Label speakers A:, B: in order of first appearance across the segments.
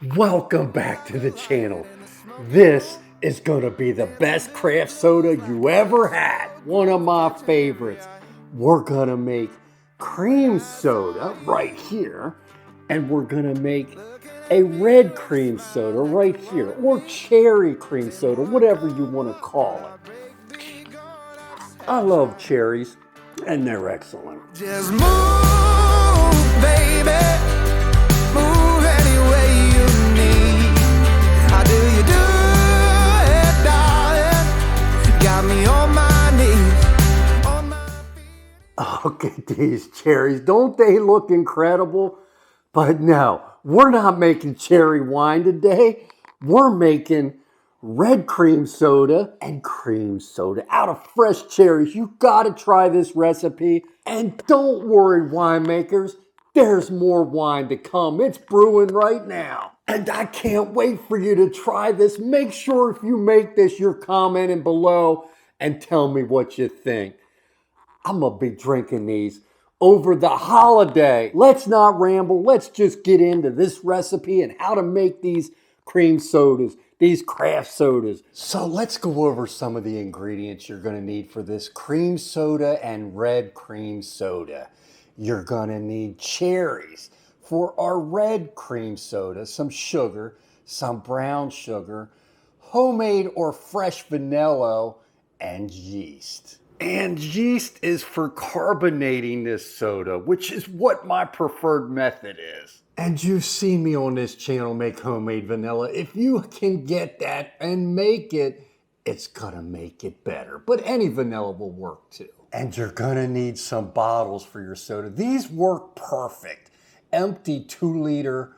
A: Welcome back to the channel. This is gonna be the best craft soda you ever had. One of my favorites. We're gonna make cream soda right here, and we're gonna make a red cream soda right here, or cherry cream soda, whatever you wanna call it. I love cherries, and they're excellent.
B: Just move, baby. Move any way you need. How do you do it, darling? Got me on my knees. On my feet.
A: Look at these cherries. Don't they look incredible? But no, we're not making cherry wine today. We're making red cream soda and cream soda out of fresh cherries. You gotta try this recipe. And don't worry, winemakers, there's more wine to come. It's brewing right now. And I can't wait for you to try this. Make sure if you make this, you're commenting below and tell me what you think. I'm gonna be drinking these over the holiday. Let's not ramble. Let's just get into this recipe and how to make these cream sodas, these craft sodas. So let's go over some of the ingredients you're gonna need for this cream soda and red cream soda. You're gonna need cherries for our red cream soda, some sugar, some brown sugar, homemade or fresh vanilla, and yeast. And yeast is for carbonating this soda, which is what my preferred method is. And you've seen me on this channel make homemade vanilla. If you can get that and make it, it's gonna make it better. But any vanilla will work too. And you're gonna need some bottles for your soda. These work perfect. Empty 2-liter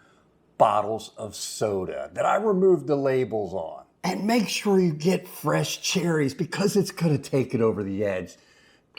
A: bottles of soda that I removed the labels on. And make sure you get fresh cherries because it's gonna take it over the edge.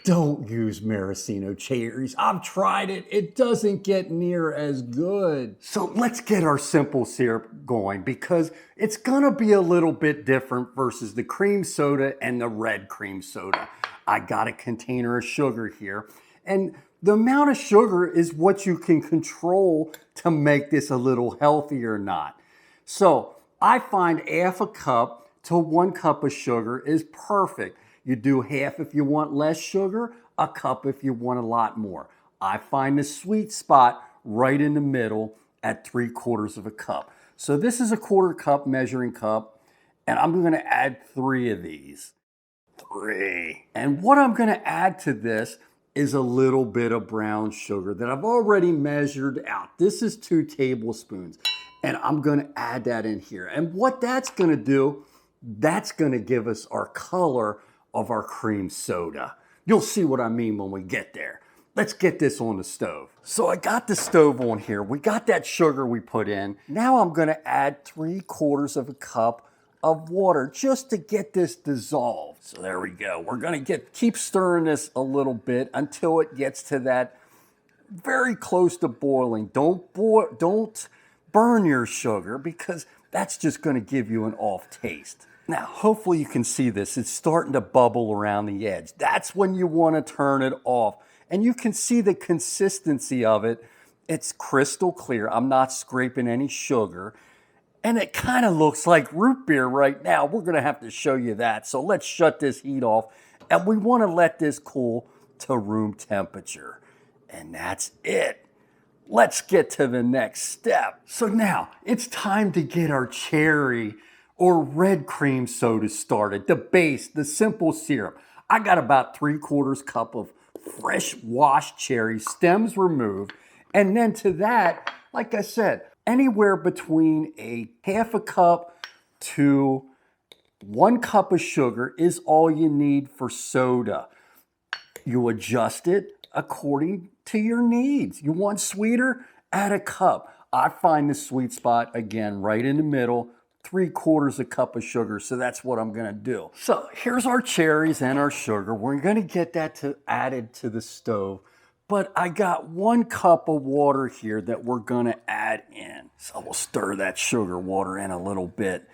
A: Don't use maraschino cherries. I've tried it. It doesn't get near as good. So let's get our simple syrup going because it's gonna be a little bit different versus the cream soda and the red cream soda. I got a container of sugar here, and the amount of sugar is what you can control to make this a little healthier or not. So I find half a cup to 1 cup of sugar is perfect. You do half if you want less sugar, a cup if you want a lot more. I find the sweet spot right in the middle at 3/4 of a cup. So this is a 1/4 cup measuring cup, and I'm gonna add 3 of these. 3. And what I'm gonna add to this is a little bit of brown sugar that I've already measured out. This is 2 tablespoons. And I'm gonna add that in here. And what that's gonna do, that's gonna give us our color of our cream soda. You'll see what I mean when we get there. Let's get this on the stove. So I got the stove on here. We got that sugar we put in. Now I'm gonna add 3/4 of a cup of water just to get this dissolved. So there we go. We're gonna keep stirring this a little bit until it gets to that very close to boiling. Don't burn your sugar because that's just going to give you an off taste. Now, hopefully you can see this. It's starting to bubble around the edge. That's when you want to turn it off. And you can see the consistency of it. It's crystal clear. I'm not scraping any sugar. And it kind of looks like root beer right now. We're going to have to show you that. So let's shut this heat off. And we want to let this cool to room temperature. And that's it. Let's get to the next step. So now it's time to get our cherry or red cream soda started. The base, the simple syrup. I got about 3/4 cup of fresh washed cherry, stems removed. And then to that, like I said, anywhere between a half a cup to 1 cup of sugar is all you need for soda. You adjust it according to your needs. You want sweeter? Add a cup. I find the sweet spot, again, right in the middle, 3/4 a cup of sugar. So that's what I'm gonna do. So here's our cherries and our sugar. We're gonna get that added to the stove. But I got 1 cup of water here that we're gonna add in. So we'll stir that sugar water in a little bit.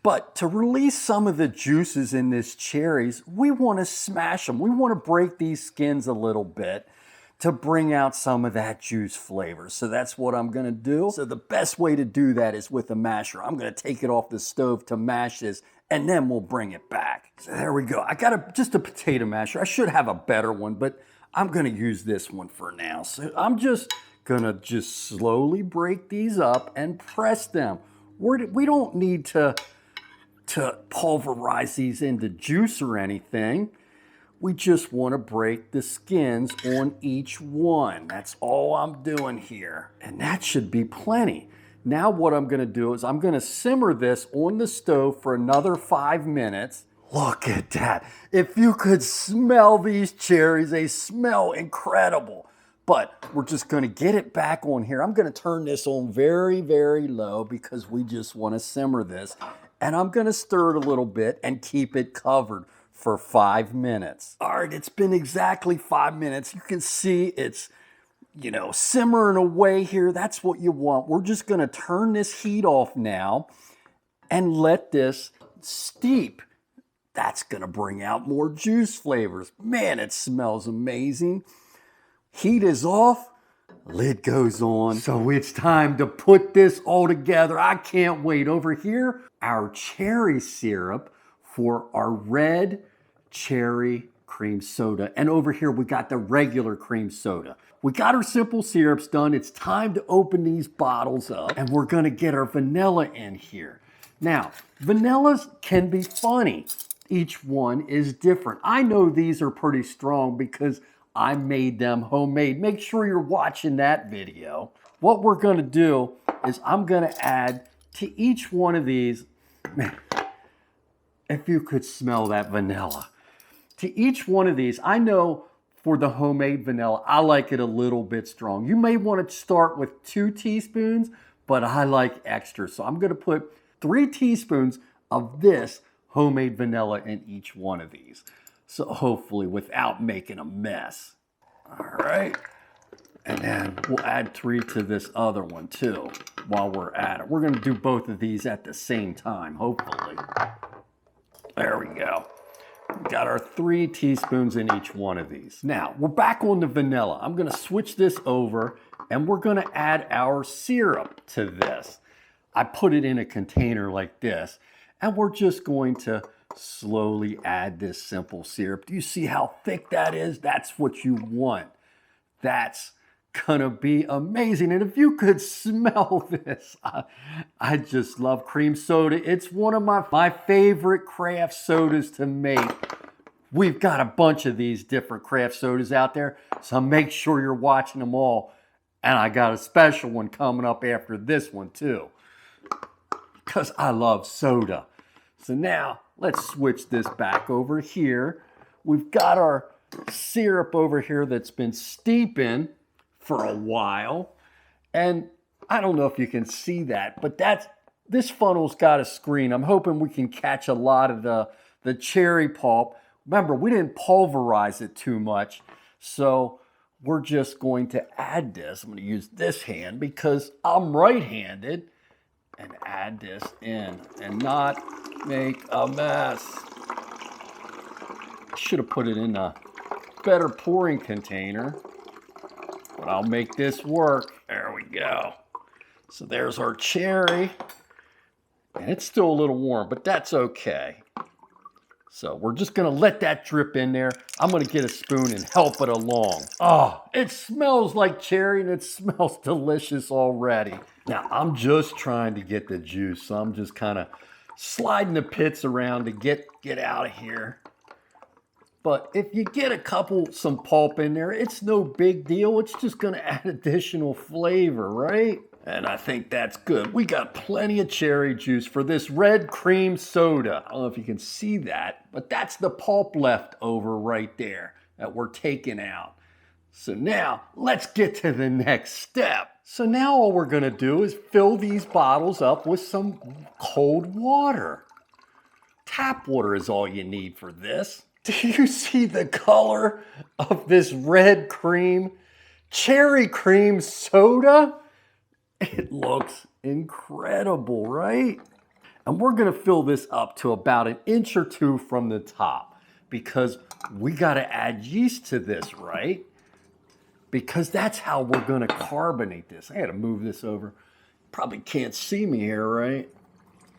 A: But to release some of the juices in this cherries, we want to smash them. We want to break these skins a little bit to bring out some of that juice flavor. So that's what I'm gonna do. So the best way to do that is with a masher. I'm gonna take it off the stove to mash this, and then we'll bring it back. So there we go. I got just a potato masher. I should have a better one, but I'm gonna use this one for now. So I'm just gonna slowly break these up and press them. We don't need to pulverize these into juice or anything. We just want to break the skins on each one. That's all I'm doing here. And that should be plenty. Now what I'm gonna do is I'm gonna simmer this on the stove for another 5 minutes. Look at that. If you could smell these cherries, they smell incredible. But we're just gonna get it back on here. I'm gonna turn this on very, very low because we just wanna simmer this. And I'm gonna stir it a little bit and keep it covered for 5 minutes. All right, it's been exactly 5 minutes. You can see it's, simmering away here. That's what you want. We're just gonna turn this heat off now and let this steep. That's gonna bring out more juice flavors. Man, it smells amazing. Heat is off, lid goes on. So it's time to put this all together. I can't wait. Over here, our cherry syrup for our red cherry cream soda. And over here, we got the regular cream soda. We got our simple syrups done. It's time to open these bottles up, and we're gonna get our vanilla in here. Now, vanillas can be funny. Each one is different. I know these are pretty strong because I made them homemade. Make sure you're watching that video. What we're gonna do is I'm gonna add to each one of these, man, if you could smell that vanilla. To each one of these, I know for the homemade vanilla, I like it a little bit strong. You may want to start with 2 teaspoons, but I like extra. So I'm gonna put 3 teaspoons of this homemade vanilla in each one of these. So hopefully without making a mess. All right. And then we'll add 3 to this other one too while we're at it. We're gonna do both of these at the same time, hopefully. There we go. We got our 3 teaspoons in each one of these. Now, we're back on the vanilla. I'm gonna switch this over and we're gonna add our syrup to this. I put it in a container like this, and we're just going to slowly add this simple syrup. Do you see how thick that is? That's what you want. That's gonna be amazing. And if you could smell this, I just love cream soda. It's one of my favorite craft sodas to make. We've got a bunch of these different craft sodas out there, so make sure you're watching them all. And I got a special one coming up after this one too, because I love soda. So now let's switch this back over here. We've got our syrup over here that's been steeping for a while. And I don't know if you can see that, but this funnel's got a screen. I'm hoping we can catch a lot of the cherry pulp. Remember, we didn't pulverize it too much. So we're just going to add this. I'm going to use this hand because I'm right-handed, and add this in and not make a mess. I should have put it in a better pouring container, but I'll make this work. There we go. So there's our cherry, and it's still a little warm, but that's okay. So we're just gonna let that drip in there. I'm gonna get a spoon and help it along. Oh, it smells like cherry and it smells delicious already. Now I'm just trying to get the juice, so I'm just kind of sliding the pits around to get out of here. But if you get some pulp in there, it's no big deal. It's just gonna add additional flavor, right? And I think that's good. We got plenty of cherry juice for this red cream soda. I don't know if you can see that, but that's the pulp left over right there that we're taking out. So now let's get to the next step. So now all we're gonna do is fill these bottles up with some cold water. Tap water is all you need for this. Do you see the color of this red cream, cherry cream soda? It looks incredible, right? And we're gonna fill this up to about 1 inch or 2 from the top because we gotta add yeast to this, right? because that's how we're gonna carbonate this. I gotta move this over. Probably can't see me here, right?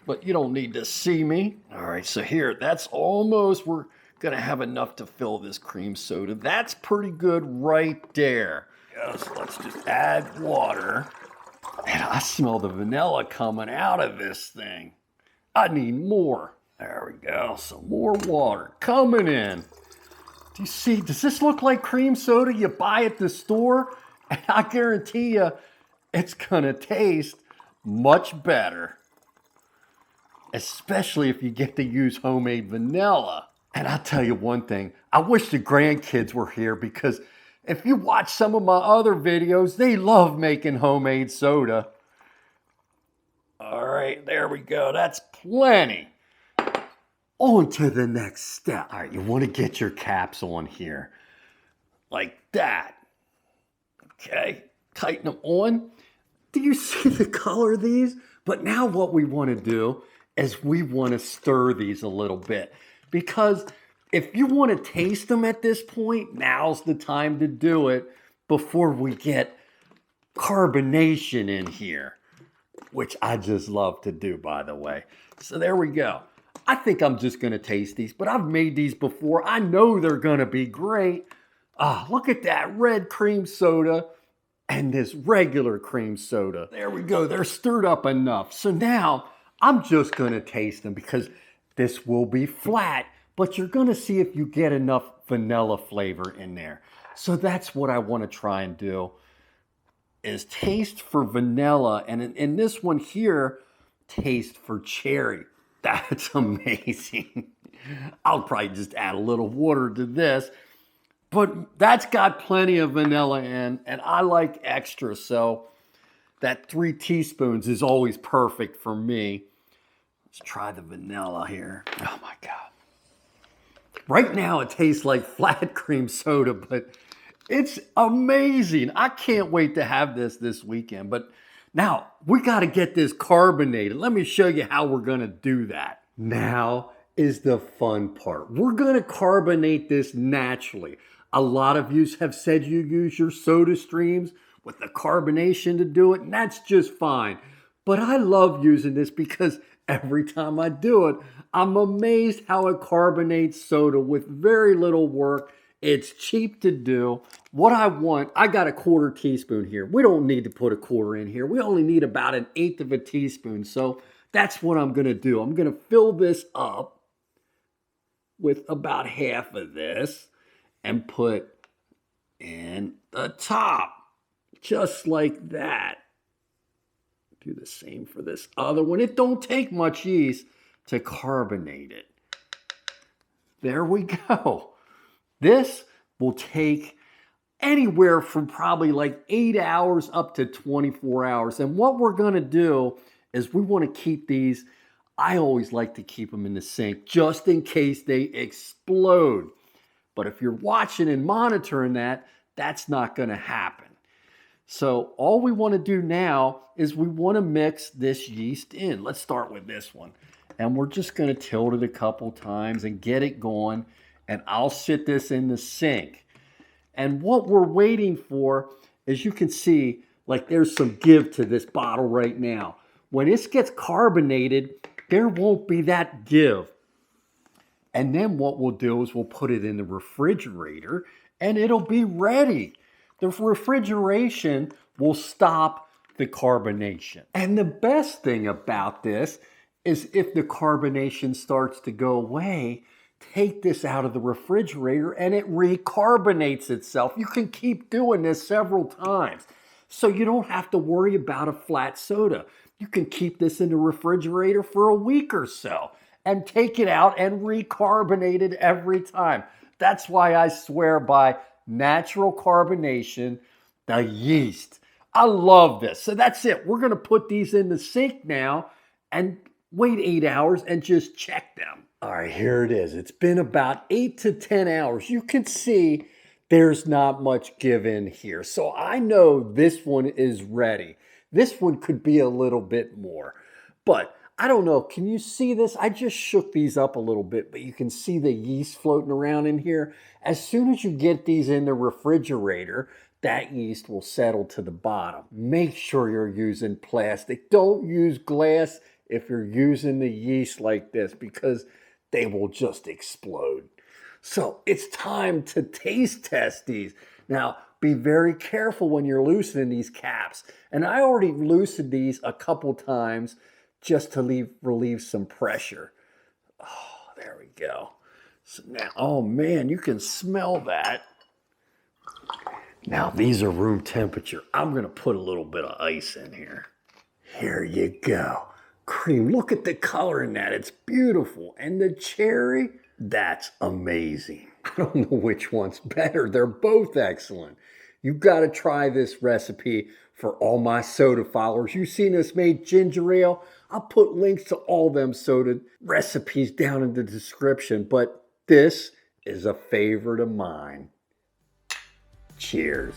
A: But you don't need to see me. All right, so here, that's almost, we're gonna have enough to fill this cream soda. That's pretty good right there. Yes, let's just add water. And I smell the vanilla coming out of this thing. I need more. There we go, some more water coming in. Do you see, does this look like cream soda you buy at the store? And I guarantee you, it's gonna taste much better. Especially if you get to use homemade vanilla. And I'll tell you one thing, I wish the grandkids were here, because if you watch some of my other videos, they love making homemade soda. All right, there we go, that's plenty. On to the next step. All right, you want to get your caps on here, like that. Okay, tighten them on. Do you see the color of these? But now what we want to do is we want to stir these a little bit, because if you want to taste them at this point, now's the time to do it before we get carbonation in here, which I just love to do, by the way. So there we go. I think I'm just going to taste these, but I've made these before. I know they're going to be great. Ah, look at that red cream soda and this regular cream soda. There we go. They're stirred up enough. So now I'm just going to taste them, because this will be flat, but you're going to see if you get enough vanilla flavor in there. So that's what I want to try and do, is taste for vanilla. And in this one here, taste for cherry. That's amazing. I'll probably just add a little water to this, but that's got plenty of vanilla in, and I like extra, so that 3 teaspoons is always perfect for me. Let's try the vanilla here. Oh my God. Right now it tastes like flat cream soda, but it's amazing. I can't wait to have this weekend. But now we got to get this carbonated. Let me show you how we're going to do that. Now is the fun part. We're going to carbonate this naturally. A lot of you have said you use your soda streams with the carbonation to do it, and that's just fine. But I love using this because every time I do it, I'm amazed how it carbonates soda with very little work. It's cheap to do. What I want, I got a 1/4 teaspoon here. We don't need to put a 1/4 in here. We only need about 1/8 of a teaspoon. So that's what I'm going to do. I'm going to fill this up with about half of this and put in the top, just like that. Do the same for this other one. It don't take much yeast to carbonate it. There we go. This will take anywhere from probably like 8 hours up to 24 hours. And what we're going to do is we want to keep these, I always like to keep them in the sink just in case they explode. But if you're watching and monitoring that, that's not going to happen. So all we want to do now is we want to mix this yeast in. Let's start with this one. And we're just going to tilt it a couple times and get it going. And I'll sit this in the sink. And what we're waiting for, as you can see, like there's some give to this bottle right now. When this gets carbonated, there won't be that give. And then what we'll do is we'll put it in the refrigerator and it'll be ready. The refrigeration will stop the carbonation. And the best thing about this is if the carbonation starts to go away, take this out of the refrigerator and it recarbonates itself. You can keep doing this several times. So you don't have to worry about a flat soda. You can keep this in the refrigerator for a week or so and take it out and recarbonate it every time. That's why I swear by natural carbonation, the yeast. I love this. So that's it. We're going to put these in the sink now and wait 8 hours and just check them. All right, here it is. It's been about 8 to 10 hours. You can see there's not much give in here. So I know this one is ready. This one could be a little bit more, but I don't know. Can you see this? I just shook these up a little bit, but you can see the yeast floating around in here. As soon as you get these in the refrigerator, that yeast will settle to the bottom. Make sure you're using plastic. Don't use glass if you're using the yeast like this because they will just explode. So it's time to taste test these. Now, be very careful when you're loosening these caps. And I already loosened these a couple times just to relieve some pressure. Oh, there we go. So now, oh man, you can smell that. Now, these are room temperature. I'm going to put a little bit of ice in here. Here you go. Cream, look at the color in that. It's beautiful. And the cherry, that's amazing. I don't know which one's better. They're both excellent. You've got to try this recipe for all my soda followers. You've seen us make ginger ale. I'll put links to all them soda recipes down in the description, but this is a favorite of mine. Cheers.